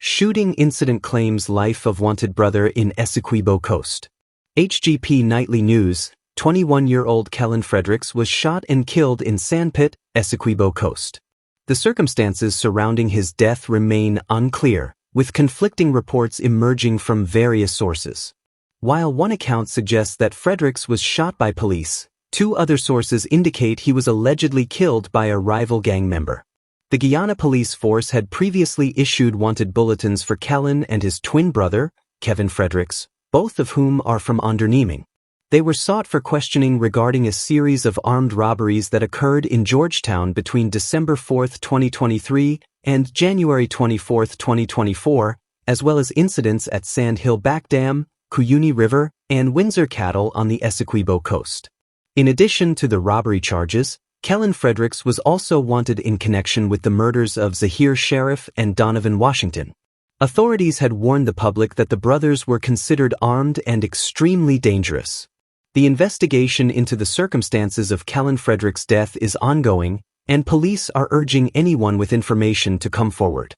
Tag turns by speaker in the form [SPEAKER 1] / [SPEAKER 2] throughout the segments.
[SPEAKER 1] Shooting incident claims life of wanted brother in Essequibo coast. HGP Nightly News, 21-year-old Kellen Fredericks was shot and killed in Sandpit, Essequibo coast. The circumstances surrounding his death remain unclear, with conflicting reports emerging from various sources. While one account suggests that Fredericks was shot by police, two other sources indicate he was allegedly killed by a rival gang member. The Guyana police force had previously issued wanted bulletins for Kellen and his twin brother, Kevin Fredericks, both of whom are from Onderneming. They were sought for questioning regarding a series of armed robberies that occurred in Georgetown between December 4, 2023 and January 24, 2024, as well as incidents at Sand Hill Back Dam, Cuyuni River, and Windsor Cattle on the Essequibo coast. In addition to the robbery charges, Kellen Fredericks was also wanted in connection with the murders of Zahir Sheriff and Donovan Washington. Authorities had warned the public that the brothers were considered armed and extremely dangerous. The investigation into the circumstances of Kellen Fredericks' death is ongoing, and police are urging anyone with information to come forward.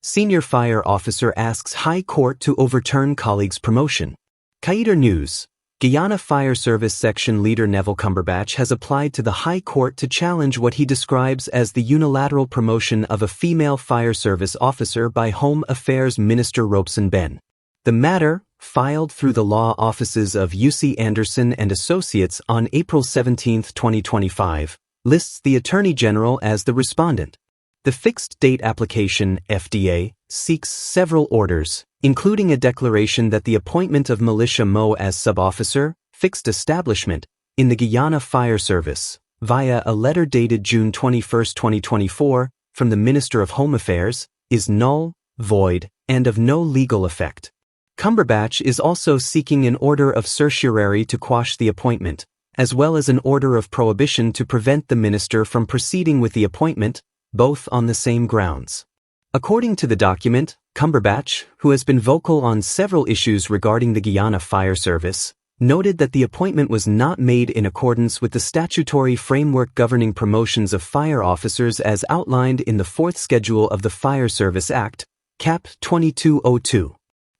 [SPEAKER 1] Senior fire officer asks High Court to overturn colleague's promotion. Acquittal News. Guyana Fire Service Section Leader Neville Cumberbatch has applied to the High Court to challenge what he describes as the unilateral promotion of a female fire service officer by Home Affairs Minister Robeson Ben. The matter, filed through the law offices of UC Anderson and Associates on April 17, 2025, lists the Attorney General as the respondent. The Fixed Date Application, FDA, seeks several orders, including a declaration that the appointment of Militia Mo as sub-officer, fixed establishment, in the Guyana Fire Service, via a letter dated June 21, 2024, from the Minister of Home Affairs, is null, void, and of no legal effect. Cumberbatch is also seeking an order of certiorari to quash the appointment, as well as an order of prohibition to prevent the minister from proceeding with the appointment, both on the same grounds. According to the document, Cumberbatch, who has been vocal on several issues regarding the Guyana Fire Service, noted that the appointment was not made in accordance with the statutory framework governing promotions of fire officers as outlined in the Fourth Schedule of the Fire Service Act, Cap 2202.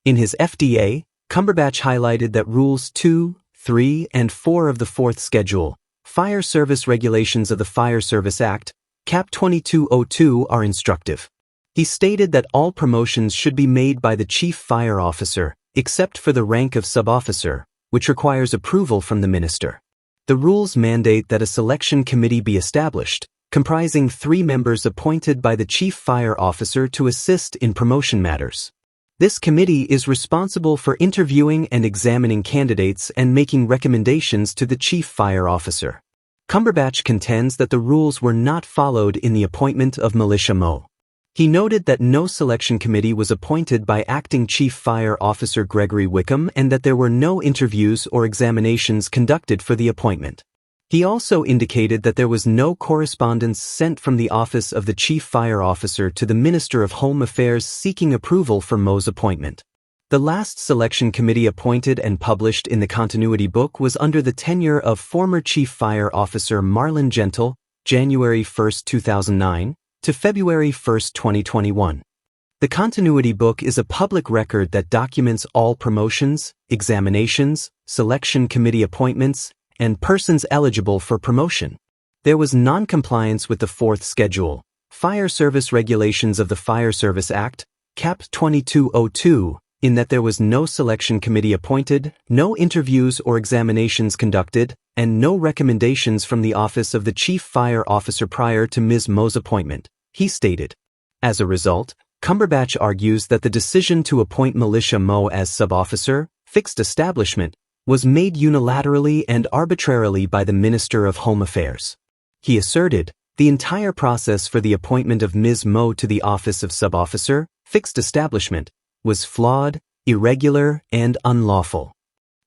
[SPEAKER 1] In his FDA, Cumberbatch highlighted that Rules 2, 3, and 4 of the Fourth Schedule, Fire Service Regulations of the Fire Service Act, Cap 2202 are instructive. He stated that all promotions should be made by the Chief Fire Officer, except for the rank of sub-officer, which requires approval from the minister. The rules mandate that a selection committee be established, comprising 3 members appointed by the Chief Fire Officer to assist in promotion matters. This committee is responsible for interviewing and examining candidates and making recommendations to the Chief Fire Officer. Cumberbatch contends that the rules were not followed in the appointment of Militia Mo. He noted that no selection committee was appointed by Acting Chief Fire Officer Gregory Wickham and that there were no interviews or examinations conducted for the appointment. He also indicated that there was no correspondence sent from the Office of the Chief Fire Officer to the Minister of Home Affairs seeking approval for Mo's appointment. The last selection committee appointed and published in the Continuity Book was under the tenure of former Chief Fire Officer Marlon Gentle, January 1, 2009, to February 1, 2021. The Continuity Book is a public record that documents all promotions, examinations, selection committee appointments, and persons eligible for promotion. There was non-compliance with the Fourth Schedule, Fire Service Regulations of the Fire Service Act, Cap 2202, in that there was no selection committee appointed, no interviews or examinations conducted, and no recommendations from the Office of the Chief Fire Officer prior to Ms. Mo's appointment, he stated. As a result, Cumberbatch argues that the decision to appoint Militia Mo as sub-officer, fixed establishment, was made unilaterally and arbitrarily by the Minister of Home Affairs. He asserted, the entire process for the appointment of Ms. Mo to the office of sub-officer, fixed establishment, was flawed, irregular, and unlawful.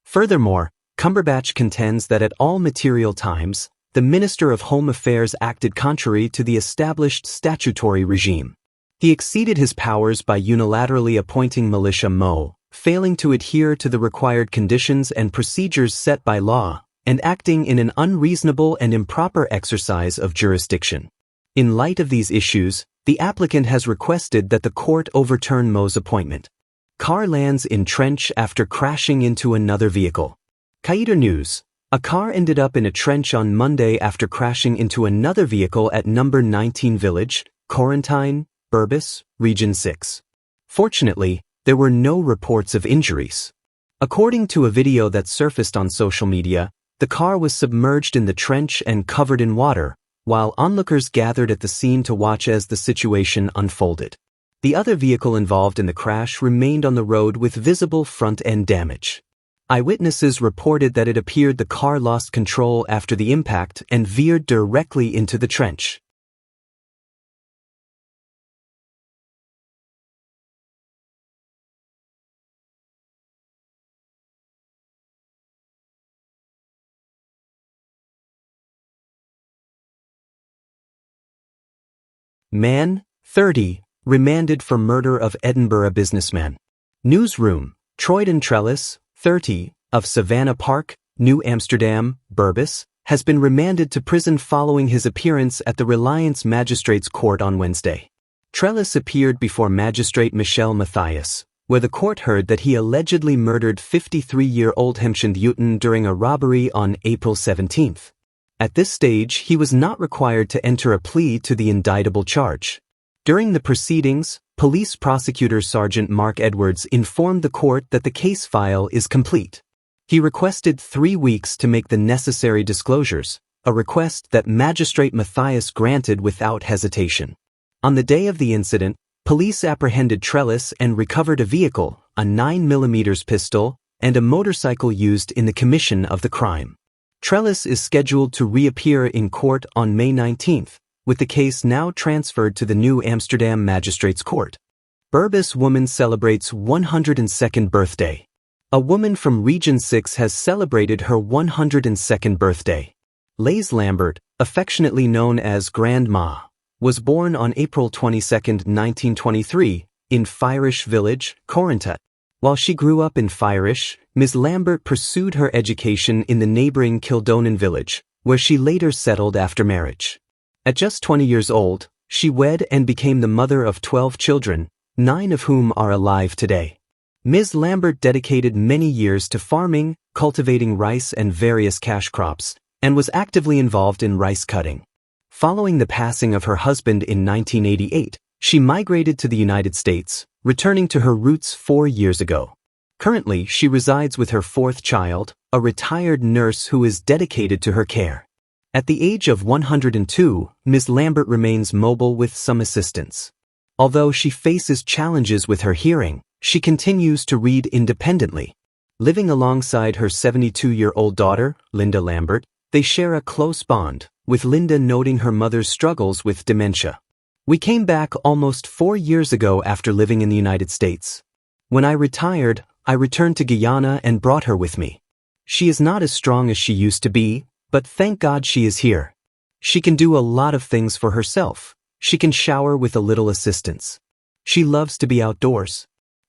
[SPEAKER 1] Furthermore, Cumberbatch contends that at all material times, the Minister of Home Affairs acted contrary to the established statutory regime. He exceeded his powers by unilaterally appointing Militia Mo, failing to adhere to the required conditions and procedures set by law, and acting in an unreasonable and improper exercise of jurisdiction. In light of these issues, The applicant has requested that the court overturn Mo's appointment. Car lands in trench after crashing into another vehicle. Acquittal News. A car ended up in a trench on Monday after crashing into another vehicle at number 19 Village, Quarantine, Berbice, Region 6. Fortunately, there were no reports of injuries. According to a video that surfaced on social media, the car was submerged in the trench and covered in water, while onlookers gathered at the scene to watch as the situation unfolded. The other vehicle involved in the crash remained on the road with visible front-end damage. Eyewitnesses reported that it appeared the car lost control after the impact and veered directly into the trench. Man, 30, remanded for murder of Edinburgh businessman. Newsroom. Troyden Trellis, 30, of Savannah Park, New Amsterdam, Berbice, has been remanded to prison following his appearance at the Reliance Magistrates Court on Wednesday. Trellis appeared before Magistrate Michelle Matthias, where the court heard that he allegedly murdered 53-year-old Hemchand Uton during a robbery on April 17. At this stage, he was not required to enter a plea to the indictable charge. During the proceedings, Police Prosecutor Sergeant Mark Edwards informed the court that the case file is complete. He requested 3 weeks to make the necessary disclosures, a request that Magistrate Matthias granted without hesitation. On the day of the incident, police apprehended Trellis and recovered a vehicle, a 9mm pistol, and a motorcycle used in the commission of the crime. Trellis is scheduled to reappear in court on May 19, with the case now transferred to the New Amsterdam Magistrates Court. Berbice woman celebrates 102nd birthday. A woman from Region 6 has celebrated her 102nd birthday. Lays Lambert, affectionately known as Grandma, was born on April 22, 1923, in Fyrish Village, Quarantine. While she grew up in Fyrish, Ms. Lambert pursued her education in the neighboring Kildonan village, where she later settled after marriage. At just 20 years old, she wed and became the mother of 12 children, 9 of whom are alive today. Ms. Lambert dedicated many years to farming, cultivating rice and various cash crops, and was actively involved in rice cutting. Following the passing of her husband in 1988, she migrated to the United States, returning to her roots 4 years ago. Currently, she resides with her 4th child, a retired nurse who is dedicated to her care. At the age of 102, Ms. Lambert remains mobile with some assistance. Although she faces challenges with her hearing, she continues to read independently. Living alongside her 72-year-old daughter, Linda Lambert, they share a close bond, with Linda noting her mother's struggles with dementia. We came back almost 4 years ago after living in the United States. When I retired, I returned to Guyana and brought her with me. She is not as strong as she used to be, but thank God she is here. She can do a lot of things for herself. She can shower with a little assistance. She loves to be outdoors.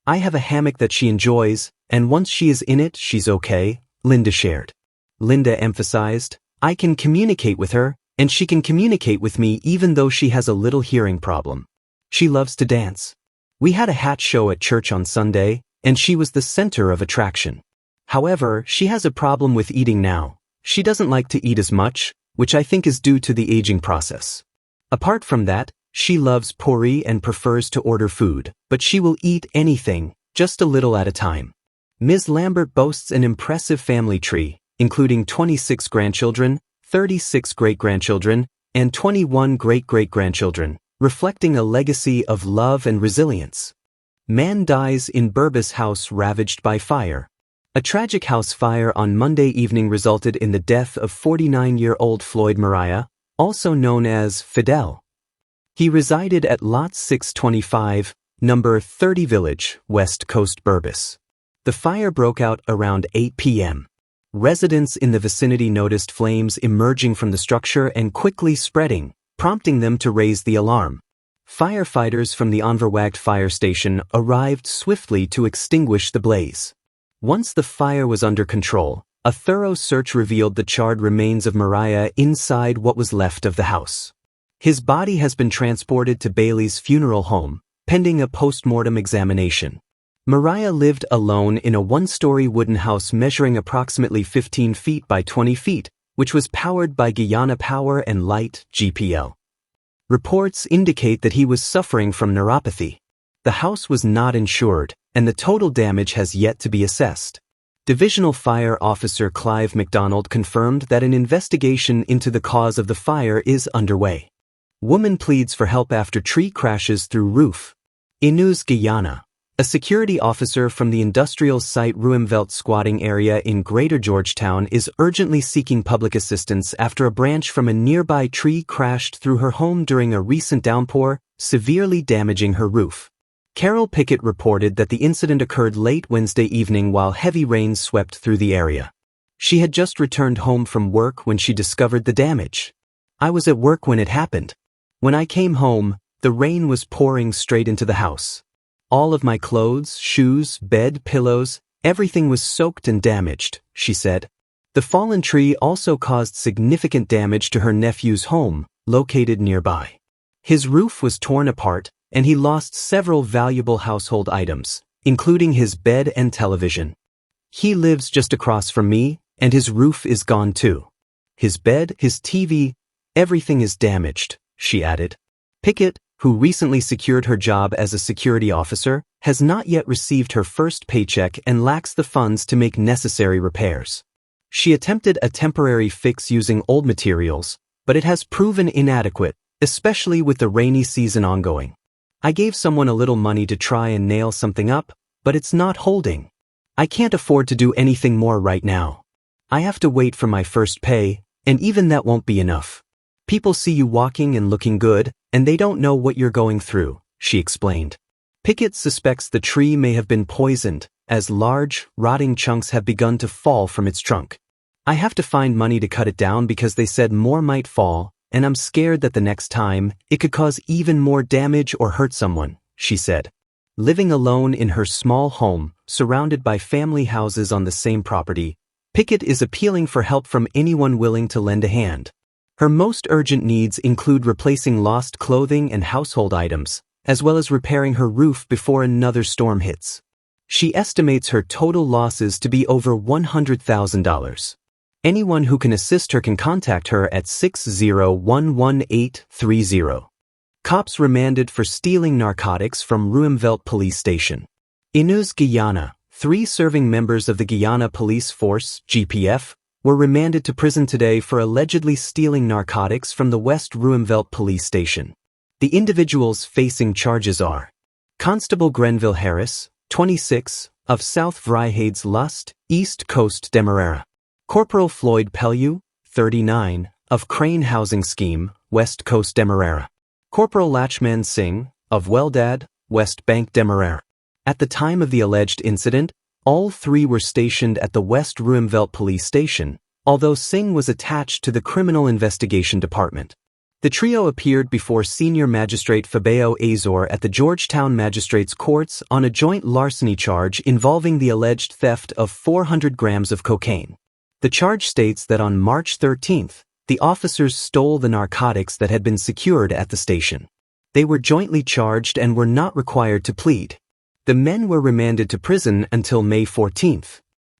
[SPEAKER 1] I have a hammock that she enjoys, and once she is in it, she's okay, Linda shared. Linda emphasized, I can communicate with her, and she can communicate with me even though she has a little hearing problem. She loves to dance. We had a hat show at church on Sunday, and she was the center of attraction. However, she has a problem with eating now. She doesn't like to eat as much, which I think is due to the aging process. Apart from that, she loves puri and prefers to order food, but she will eat anything, just a little at a time. Ms. Lambert boasts an impressive family tree, including 26 grandchildren, 36 great-grandchildren, and 21 great-great-grandchildren, reflecting a legacy of love and resilience. Man dies in Berbice house ravaged by fire. A tragic house fire on Monday evening resulted in the death of 49-year-old Floyd Mariah, also known as Fidel. He resided at Lot 625, number 30 Village, West Coast, Berbice. The fire broke out around 8 p.m. Residents in the vicinity noticed flames emerging from the structure and quickly spreading, prompting them to raise the alarm. Firefighters from the Onverwacht fire station arrived swiftly to extinguish the blaze. Once the fire was under control, a thorough search revealed the charred remains of Mariah inside what was left of the house. His body has been transported to Bailey's funeral home, pending a post-mortem examination. Mariah lived alone in a one-story wooden house measuring approximately 15 feet by 20 feet, which was powered by Guyana Power and Light (GPL). Reports indicate that he was suffering from neuropathy. The house was not insured, and the total damage has yet to be assessed. Divisional Fire Officer Clive McDonald confirmed that an investigation into the cause of the fire is underway. Woman pleads for help after tree crashes through roof. In News Guyana, a security officer from the industrial site Ruimveldt squatting area in Greater Georgetown is urgently seeking public assistance after a branch from a nearby tree crashed through her home during a recent downpour, severely damaging her roof. Carol Pickett reported that the incident occurred late Wednesday evening while heavy rains swept through the area. She had just returned home from work when she discovered the damage. "I was at work when it happened. When I came home, the rain was pouring straight into the house. All of my clothes, shoes, bed, pillows, everything was soaked and damaged," she said. The fallen tree also caused significant damage to her nephew's home, located nearby. His roof was torn apart, and he lost several valuable household items, including his bed and television. "He lives just across from me, and his roof is gone too. His bed, his TV, everything is damaged," she added. Pickett, who recently secured her job as a security officer, has not yet received her first paycheck and lacks the funds to make necessary repairs. She attempted a temporary fix using old materials, but it has proven inadequate, especially with the rainy season ongoing. "I gave someone a little money to try and nail something up, but it's not holding. I can't afford to do anything more right now. I have to wait for my first pay, and even that won't be enough. People see you walking and looking good, and they don't know what you're going through," she explained. Pickett suspects the tree may have been poisoned, as large, rotting chunks have begun to fall from its trunk. "I have to find money to cut it down because they said more might fall, and I'm scared that the next time, it could cause even more damage or hurt someone," she said. Living alone in her small home, surrounded by family houses on the same property, Pickett is appealing for help from anyone willing to lend a hand. Her most urgent needs include replacing lost clothing and household items, as well as repairing her roof before another storm hits. She estimates her total losses to be over $100,000. Anyone who can assist her can contact her at 6011830. Cops remanded for stealing narcotics from Ruimveldt Police Station. In News Guyana, 3 serving members of the Guyana Police Force, GPF, were remanded to prison today for allegedly stealing narcotics from the West Ruimveldt Police Station. The individuals facing charges are Constable Grenville Harris, 26, of South Vryhades Lust, East Coast Demerara. Corporal Floyd Pellew, 39, of Crane Housing Scheme, West Coast Demerara. Corporal Lachman Singh, of Weldad, West Bank Demerara. At the time of the alleged incident, all 3 were stationed at the West Ruimveldt Police Station, although Singh was attached to the Criminal Investigation Department. The trio appeared before Senior Magistrate Fabio Azor at the Georgetown Magistrates Courts on a joint larceny charge involving the alleged theft of 400 grams of cocaine. The charge states that on March 13, the officers stole the narcotics that had been secured at the station. They were jointly charged and were not required to plead. The men were remanded to prison until May 14.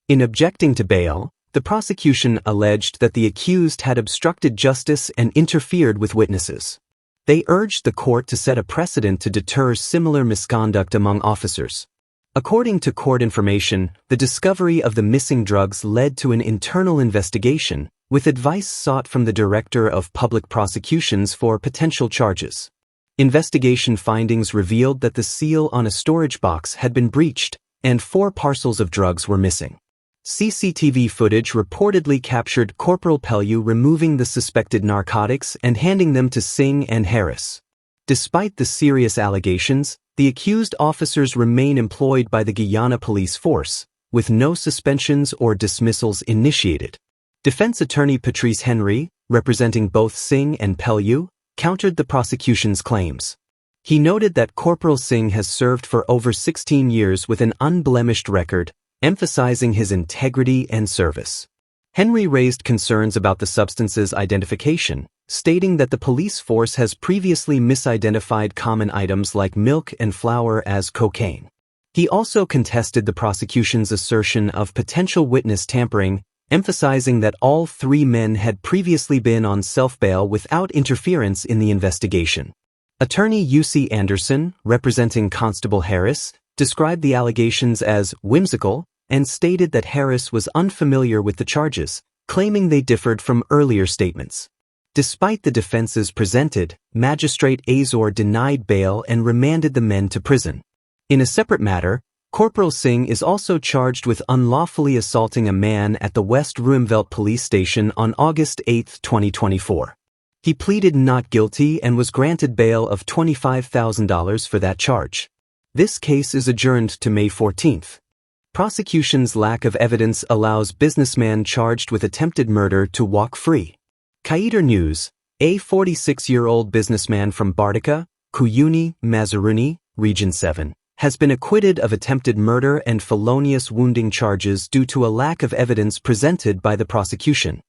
[SPEAKER 1] In objecting to bail, the prosecution alleged that the accused had obstructed justice and interfered with witnesses. They urged the court to set a precedent to deter similar misconduct among officers. According to court information, the discovery of the missing drugs led to an internal investigation, with advice sought from the Director of Public Prosecutions for potential charges. Investigation findings revealed that the seal on a storage box had been breached, and 4 parcels of drugs were missing. CCTV footage reportedly captured Corporal Pellew removing the suspected narcotics and handing them to Singh and Harris. Despite the serious allegations, the accused officers remain employed by the Guyana Police Force, with no suspensions or dismissals initiated. Defense attorney Patrice Henry, representing both Singh and Pellew, countered the prosecution's claims. He noted that Corporal Singh has served for over 16 years with an unblemished record, emphasizing his integrity and service. Henry raised concerns about the substance's identification, stating that the police force has previously misidentified common items like milk and flour as cocaine. He also contested the prosecution's assertion of potential witness tampering, emphasizing that all three men had previously been on self-bail without interference in the investigation. Attorney U.C. Anderson, representing Constable Harris, described the allegations as whimsical and stated that Harris was unfamiliar with the charges, claiming they differed from earlier statements. Despite the defenses presented, Magistrate Azor denied bail and remanded the men to prison. In a separate matter, Corporal Singh is also charged with unlawfully assaulting a man at the West Ruimveldt police station on August 8, 2024. He pleaded not guilty and was granted bail of $25,000 for that charge. This case is adjourned to May 14. Prosecution's lack of evidence allows businessman charged with attempted murder to walk free. Kaider News, a 46-year-old businessman from Bartica, Kuyuni, Mazaruni, Region 7, has been acquitted of attempted murder and felonious wounding charges due to a lack of evidence presented by the prosecution.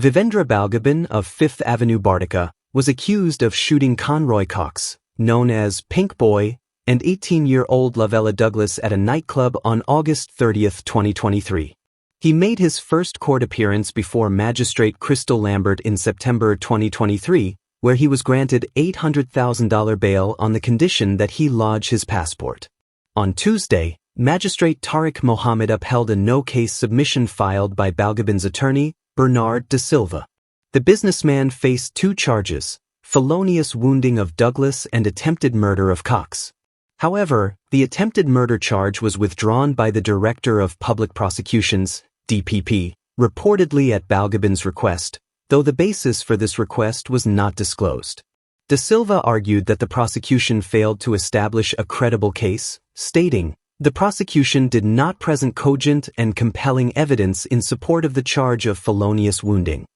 [SPEAKER 1] Vivendra Balgobin of 5th Avenue Bartica was accused of shooting Conroy Cox, known as Pink Boy, and 18-year-old Lavella Douglas at a nightclub on August 30, 2023. He made his first court appearance before Magistrate Crystal Lambert in September 2023, where he was granted $800,000 bail on the condition that he lodge his passport. On Tuesday, Magistrate Tariq Mohammed upheld a no-case submission filed by Balgobin's attorney, Bernard De Silva. The businessman faced two charges: felonious wounding of Douglas and attempted murder of Cox. However, the attempted murder charge was withdrawn by the Director of Public Prosecutions, DPP, reportedly at Balgobin's request, though the basis for this request was not disclosed. De Silva argued that the prosecution failed to establish a credible case, stating, "The prosecution did not present cogent and compelling evidence in support of the charge of felonious wounding."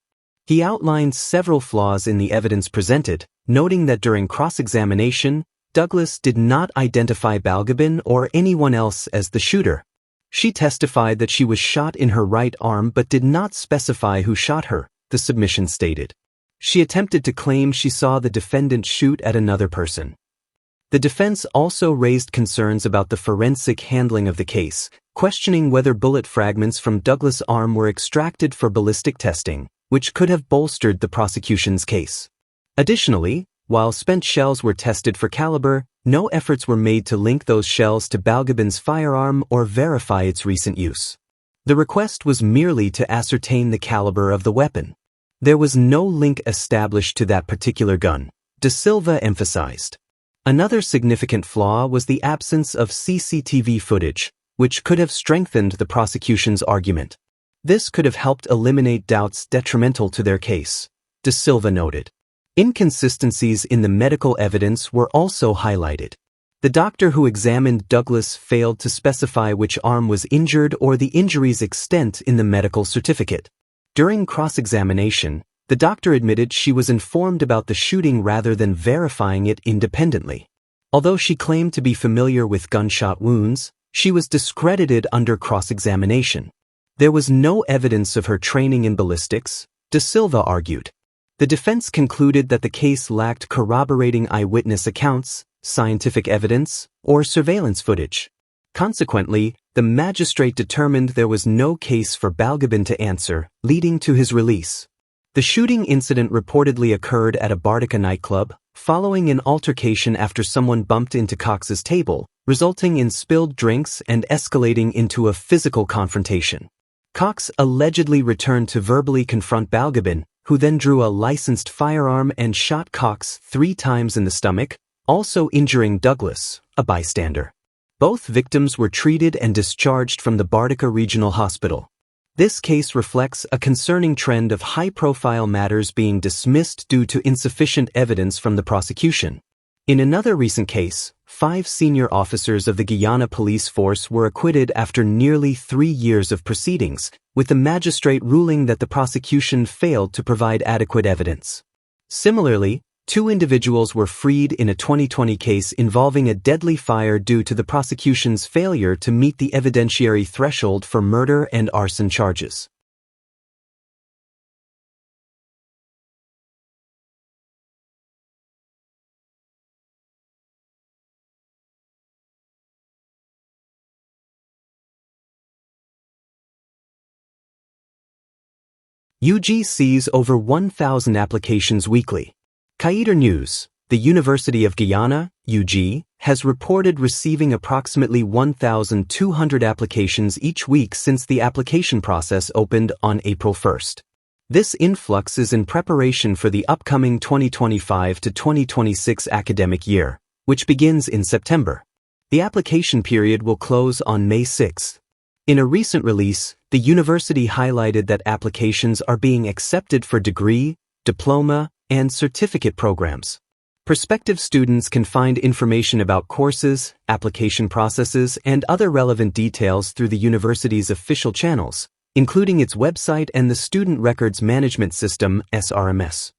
[SPEAKER 1] He outlined several flaws in the evidence presented, noting that during cross-examination, Douglas did not identify Balgobin or anyone else as the shooter. She testified that she was shot in her right arm but did not specify who shot her, the submission stated. She attempted to claim she saw the defendant shoot at another person. The defense also raised concerns about the forensic handling of the case, questioning whether bullet fragments from Douglas' arm were extracted for ballistic testing, which could have bolstered the prosecution's case. Additionally, while spent shells were tested for caliber, no efforts were made to link those shells to Balgobin's firearm or verify its recent use. The request was merely to ascertain the caliber of the weapon. There was no link established to that particular gun, De Silva emphasized. Another significant flaw was the absence of CCTV footage, which could have strengthened the prosecution's argument. This could have helped eliminate doubts detrimental to their case, De Silva noted. Inconsistencies in the medical evidence were also highlighted. The doctor who examined Douglas failed to specify which arm was injured or the injury's extent in the medical certificate. During cross-examination, the doctor admitted she was informed about the shooting rather than verifying it independently. Although she claimed to be familiar with gunshot wounds, she was discredited under cross-examination. There was no evidence of her training in ballistics, De Silva argued. The defense concluded that the case lacked corroborating eyewitness accounts, scientific evidence, or surveillance footage. Consequently, the magistrate determined there was no case for Balgobin to answer, leading to his release. The shooting incident reportedly occurred at a Bartica nightclub, following an altercation after someone bumped into Cox's table, resulting in spilled drinks and escalating into a physical confrontation. Cox allegedly returned to verbally confront Balgobin, who then drew a licensed firearm and shot Cox 3 times in the stomach, also injuring Douglas, a bystander. Both victims were treated and discharged from the Bartica Regional Hospital. This case reflects a concerning trend of high-profile matters being dismissed due to insufficient evidence from the prosecution. In another recent case, 5 senior officers of the Guyana police force were acquitted after nearly 3 years of proceedings, with the magistrate ruling that the prosecution failed to provide adequate evidence. Similarly, 2 individuals were freed in a 2020 case involving a deadly fire due to the prosecution's failure to meet the evidentiary threshold for murder and arson charges. UG sees over 1,000 applications weekly. Acquittal News. The University of Guyana, UG, has reported receiving approximately 1,200 applications each week since the application process opened on April 1st. This influx is in preparation for the upcoming 2025 to 2026 academic year, which begins in September. The application period will close on May 6. In a recent release, the university highlighted that applications are being accepted for degree, diploma, and certificate programs. Prospective students can find information about courses, application processes, and other relevant details through the university's official channels, including its website and the Student Records Management System (SRMS).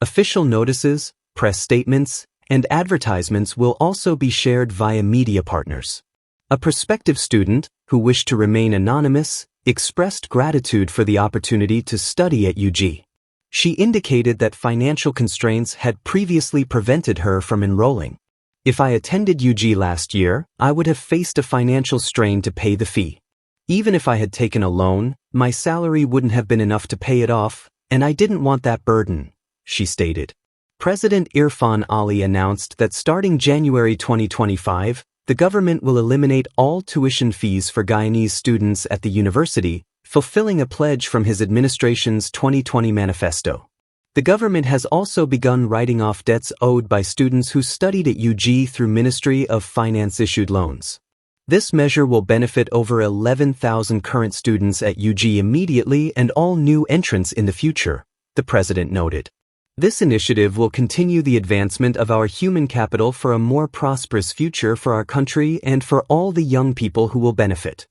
[SPEAKER 1] Official notices, press statements, and advertisements will also be shared via media partners. A prospective student, who wished to remain anonymous, expressed gratitude for the opportunity to study at UG. She indicated that financial constraints had previously prevented her from enrolling. If I attended UG last year, I would have faced a financial strain to pay the fee. Even if I had taken a loan, my salary wouldn't have been enough to pay it off, and I didn't want that burden, she stated. President Irfan Ali announced that starting January 2025, the government will eliminate all tuition fees for Guyanese students at the university, fulfilling a pledge from his administration's 2020 manifesto. The government has also begun writing off debts owed by students who studied at UG through Ministry of Finance-issued loans. This measure will benefit over 11,000 current students at UG immediately and all new entrants in the future, the president noted. This initiative will continue the advancement of our human capital for a more prosperous future for our country and for all the young people who will benefit.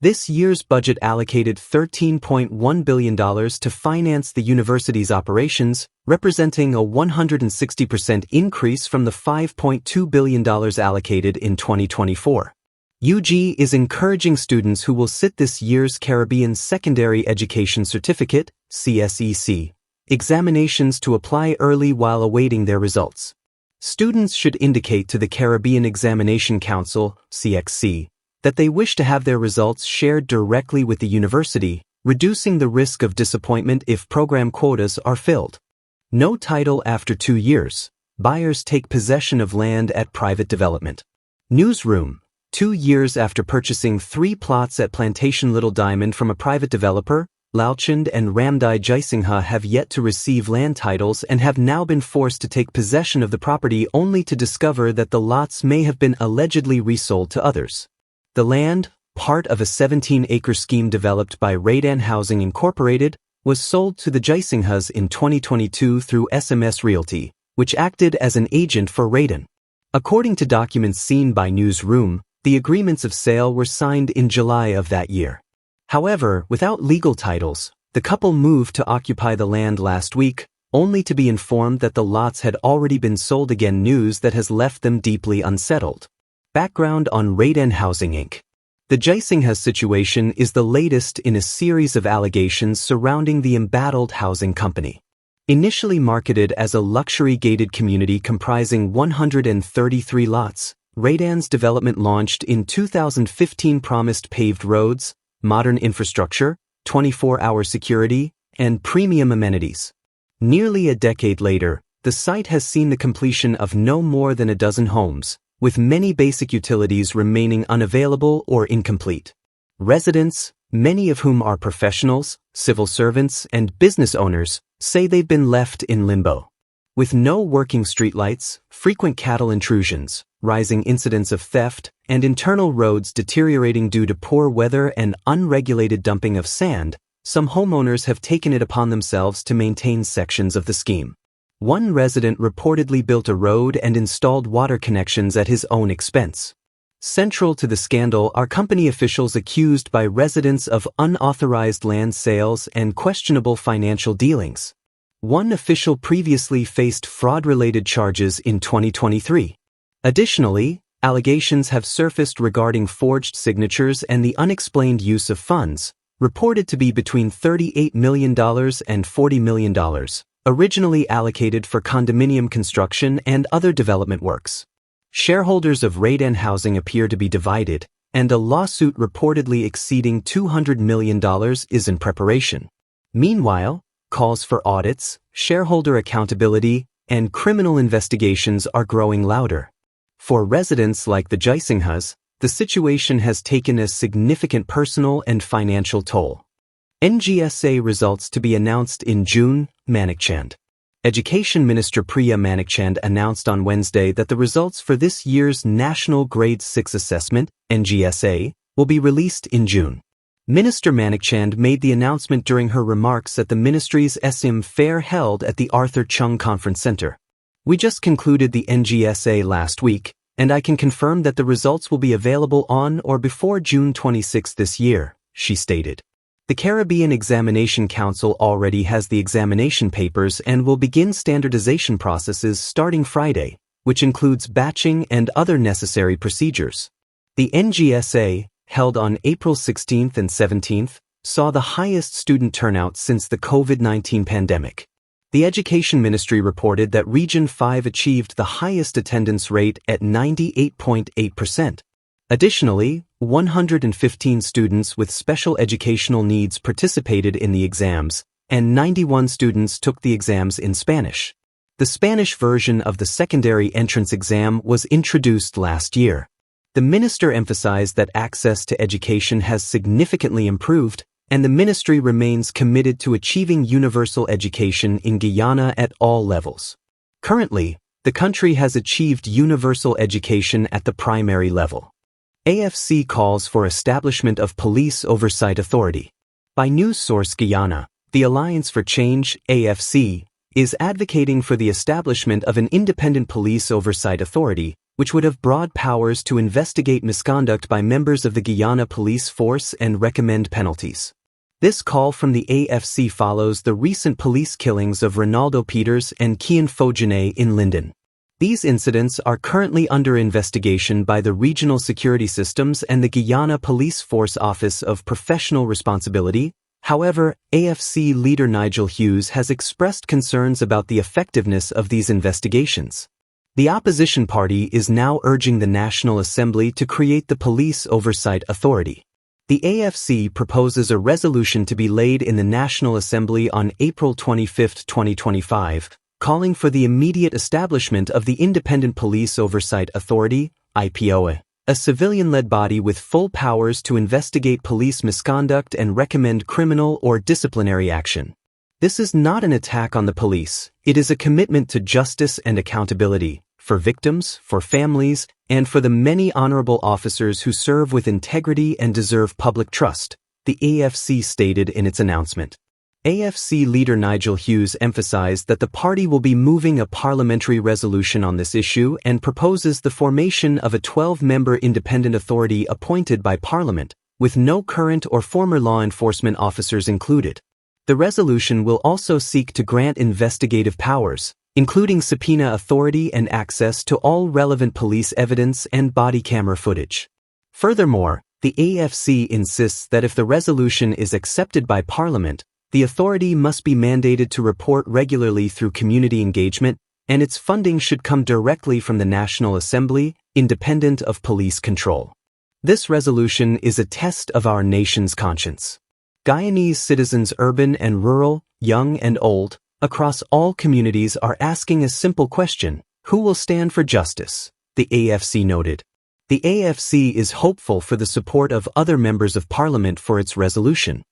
[SPEAKER 1] This year's budget allocated $13.1 billion to finance the university's operations, representing a 160% increase from the $5.2 billion allocated in 2024. UG is encouraging students who will sit this year's Caribbean Secondary Education Certificate, CSEC, examinations to apply early while awaiting their results. Students should indicate to the Caribbean Examination Council, CXC, that they wish to have their results shared directly with the university, reducing the risk of disappointment if program quotas are filled. No title after 2 years. Buyers take possession of land at private development. Newsroom. 2 years after purchasing 3 plots at Plantation Little Diamond from a private developer, Lalchand and Ramdai Jaisingha have yet to receive land titles and have now been forced to take possession of the property only to discover that the lots may have been allegedly resold to others. The land, part of a 17-acre scheme developed by Raydan Housing Incorporated, was sold to the Jaisinghas in 2022 through SMS Realty, which acted as an agent for Raydan. According to documents seen by Newsroom, the agreements of sale were signed in July of that year. However, without legal titles, the couple moved to occupy the land last week, only to be informed that the lots had already been sold again, news that has left them deeply unsettled. Background on Raydan Housing Inc. The Jaisinghas situation is the latest in a series of allegations surrounding the embattled housing company. Initially marketed as a luxury gated community comprising 133 lots, Raydan's development launched in 2015 promised paved roads, modern infrastructure, 24-hour security, and premium amenities. Nearly a decade later, the site has seen the completion of no more than a dozen homes, with many basic utilities remaining unavailable or incomplete. Residents, many of whom are professionals, civil servants, and business owners, say they've been left in limbo. With no working streetlights, frequent cattle intrusions, rising incidents of theft, and internal roads deteriorating due to poor weather and unregulated dumping of sand, some homeowners have taken it upon themselves to maintain sections of the scheme. One resident reportedly built a road and installed water connections at his own expense. Central to the scandal are company officials accused by residents of unauthorized land sales and questionable financial dealings. One official previously faced fraud-related charges in 2023. Additionally, allegations have surfaced regarding forged signatures and the unexplained use of funds, reported to be between $38 million and $40 million. Originally allocated for condominium construction and other development works. Shareholders of Raydan Housing appear to be divided, and a lawsuit reportedly exceeding $200 million is in preparation. Meanwhile, calls for audits, shareholder accountability, and criminal investigations are growing louder. For residents like the Jaisinghas, the situation has taken a significant personal and financial toll. NGSA results to be announced in June, Manikchand. Education Minister Priya Manikchand announced on Wednesday that the results for this year's National Grade 6 Assessment, NGSA, will be released in June. Minister Manikchand made the announcement during her remarks at the ministry's SM Fair held at the Arthur Chung Conference Center. "We just concluded the NGSA last week, and I can confirm that the results will be available on or before June 26 this year," she stated. The Caribbean Examination Council already has the examination papers and will begin standardization processes starting Friday, which includes batching and other necessary procedures. The NGSA, held on April 16 and 17, saw the highest student turnout since the COVID-19 pandemic. The Education Ministry reported that Region 5 achieved the highest attendance rate at 98.8%. Additionally, 115 students with special educational needs participated in the exams, and 91 students took the exams in Spanish. The Spanish version of the secondary entrance exam was introduced last year. The minister emphasized that access to education has significantly improved, and the ministry remains committed to achieving universal education in Guyana at all levels. Currently, the country has achieved universal education at the primary level. AFC calls for establishment of police oversight authority. By news source Guyana, the Alliance for Change, AFC, is advocating for the establishment of an independent police oversight authority, which would have broad powers to investigate misconduct by members of the Guyana police force and recommend penalties. This call from the AFC follows the recent police killings of Ronaldo Peters and Kian Fogene in Linden. These incidents are currently under investigation by the Regional Security Systems and the Guyana Police Force Office of Professional Responsibility. However, AFC leader Nigel Hughes has expressed concerns about the effectiveness of these investigations. The opposition party is now urging the National Assembly to create the Police Oversight Authority. The AFC proposes a resolution to be laid in the National Assembly on April 25, 2025, calling for the immediate establishment of the Independent Police Oversight Authority, IPOA, a civilian-led body with full powers to investigate police misconduct and recommend criminal or disciplinary action. This is not an attack on the police, it is a commitment to justice and accountability, for victims, for families, and for the many honorable officers who serve with integrity and deserve public trust, the AFC stated in its announcement. AFC leader Nigel Hughes emphasized that the party will be moving a parliamentary resolution on this issue and proposes the formation of a 12-member independent authority appointed by Parliament, with no current or former law enforcement officers included. The resolution will also seek to grant investigative powers, including subpoena authority and access to all relevant police evidence and body camera footage. Furthermore, the AFC insists that if the resolution is accepted by Parliament, the authority must be mandated to report regularly through community engagement, and its funding should come directly from the National Assembly, independent of police control. This resolution is a test of our nation's conscience. Guyanese citizens, urban and rural, young and old, across all communities are asking a simple question: who will stand for justice? The AFC noted. The AFC is hopeful for the support of other members of Parliament for its resolution.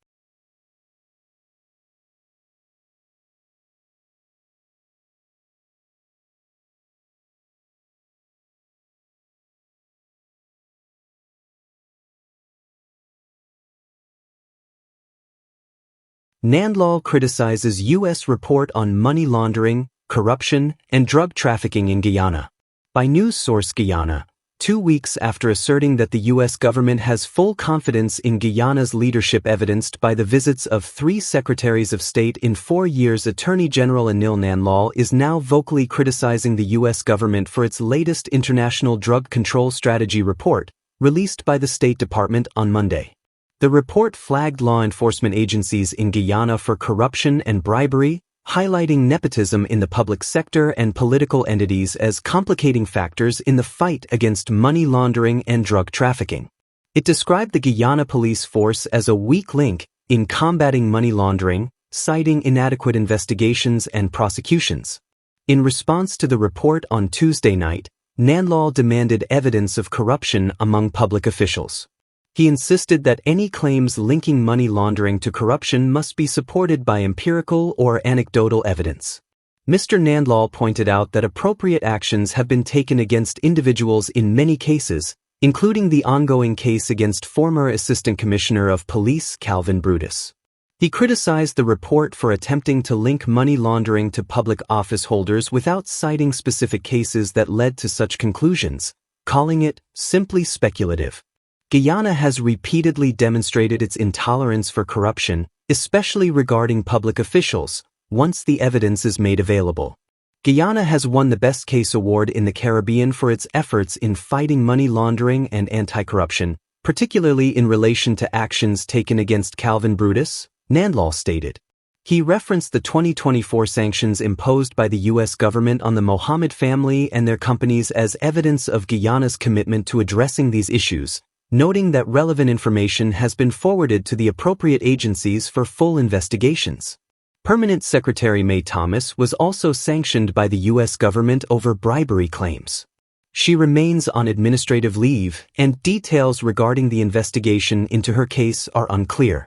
[SPEAKER 1] NANDLAW criticizes U.S. report on money laundering, corruption, and drug trafficking in Guyana. By news source Guyana, 2 weeks after asserting that the U.S. government has full confidence in Guyana's leadership evidenced by the visits of 3 secretaries of state in 4 years, Attorney General Anil NANDLAW is now vocally criticizing the U.S. government for its latest International Drug Control Strategy report, released by the State Department on Monday. The report flagged law enforcement agencies in Guyana for corruption and bribery, highlighting nepotism in the public sector and political entities as complicating factors in the fight against money laundering and drug trafficking. It described the Guyana police force as a weak link in combating money laundering, citing inadequate investigations and prosecutions. In response to the report on Tuesday night, Nanlaw demanded evidence of corruption among public officials. He insisted that any claims linking money laundering to corruption must be supported by empirical or anecdotal evidence. Mr. Nanlaw pointed out that appropriate actions have been taken against individuals in many cases, including the ongoing case against former Assistant Commissioner of Police Calvin Brutus. He criticized the report for attempting to link money laundering to public office holders without citing specific cases that led to such conclusions, calling it simply speculative. Guyana has repeatedly demonstrated its intolerance for corruption, especially regarding public officials, once the evidence is made available. Guyana has won the Best Case Award in the Caribbean for its efforts in fighting money laundering and anti-corruption, particularly in relation to actions taken against Calvin Brutus, Nanlaw stated. He referenced the 2024 sanctions imposed by the U.S. government on the Mohammed family and their companies as evidence of Guyana's commitment to addressing these issues, noting that relevant information has been forwarded to the appropriate agencies for full investigations. Permanent Secretary May Thomas was also sanctioned by the U.S. government over bribery claims. She remains on administrative leave, and details regarding the investigation into her case are unclear.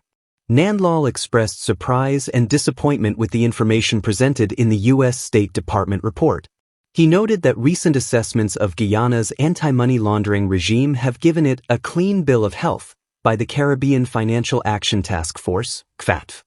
[SPEAKER 1] Nanlaw expressed surprise and disappointment with the information presented in the U.S. State Department report. He noted that recent assessments of Guyana's anti-money laundering regime have given it a clean bill of health by the Caribbean Financial Action Task Force, CFATF.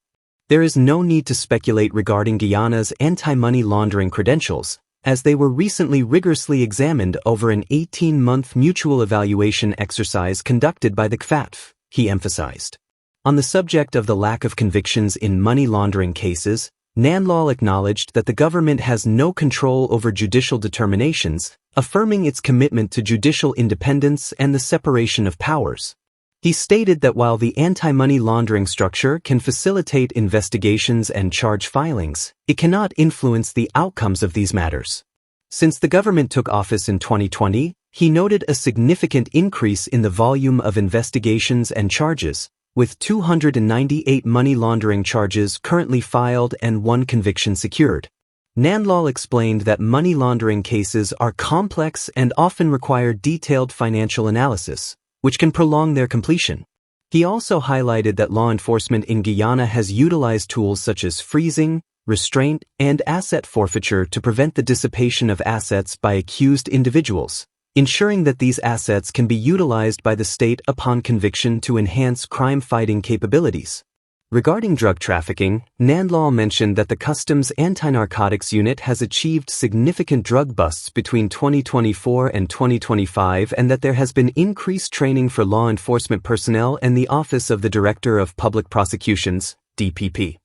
[SPEAKER 1] There is no need to speculate regarding Guyana's anti-money laundering credentials, as they were recently rigorously examined over an 18-month mutual evaluation exercise conducted by the CFATF, he emphasized. On the subject of the lack of convictions in money laundering cases, Nanlaw acknowledged that the government has no control over judicial determinations, affirming its commitment to judicial independence and the separation of powers. He stated that while the anti-money laundering structure can facilitate investigations and charge filings, it cannot influence the outcomes of these matters. Since the government took office in 2020, he noted a significant increase in the volume of investigations and charges, with 298 money laundering charges currently filed and 1 conviction secured. Nanlaw explained that money laundering cases are complex and often require detailed financial analysis, which can prolong their completion. He also highlighted that law enforcement in Guyana has utilized tools such as freezing, restraint, and asset forfeiture to prevent the dissipation of assets by accused individuals, ensuring that these assets can be utilized by the state upon conviction to enhance crime-fighting capabilities. Regarding drug trafficking, Nanlaw mentioned that the Customs Anti-Narcotics Unit has achieved significant drug busts between 2024 and 2025 and that there has been increased training for law enforcement personnel and the Office of the Director of Public Prosecutions, DPP.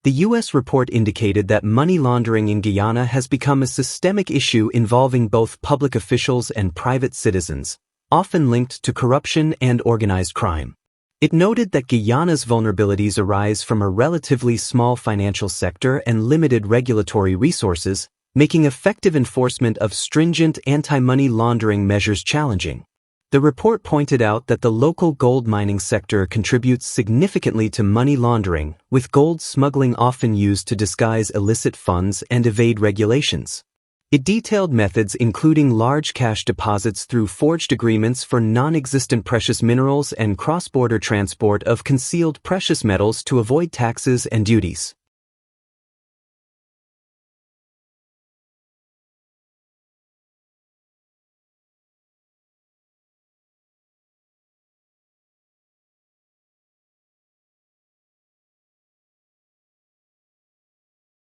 [SPEAKER 1] The U.S. report indicated that money laundering in Guyana has become a systemic issue involving both public officials and private citizens, often linked to corruption and organized crime. It noted that Guyana's vulnerabilities arise from a relatively small financial sector and limited regulatory resources, making effective enforcement of stringent anti-money laundering measures challenging. The report pointed out that the local gold mining sector contributes significantly to money laundering, with gold smuggling often used to disguise illicit funds and evade regulations. It detailed methods including large cash deposits through forged agreements for non-existent precious minerals and cross-border transport of concealed precious metals to avoid taxes and duties.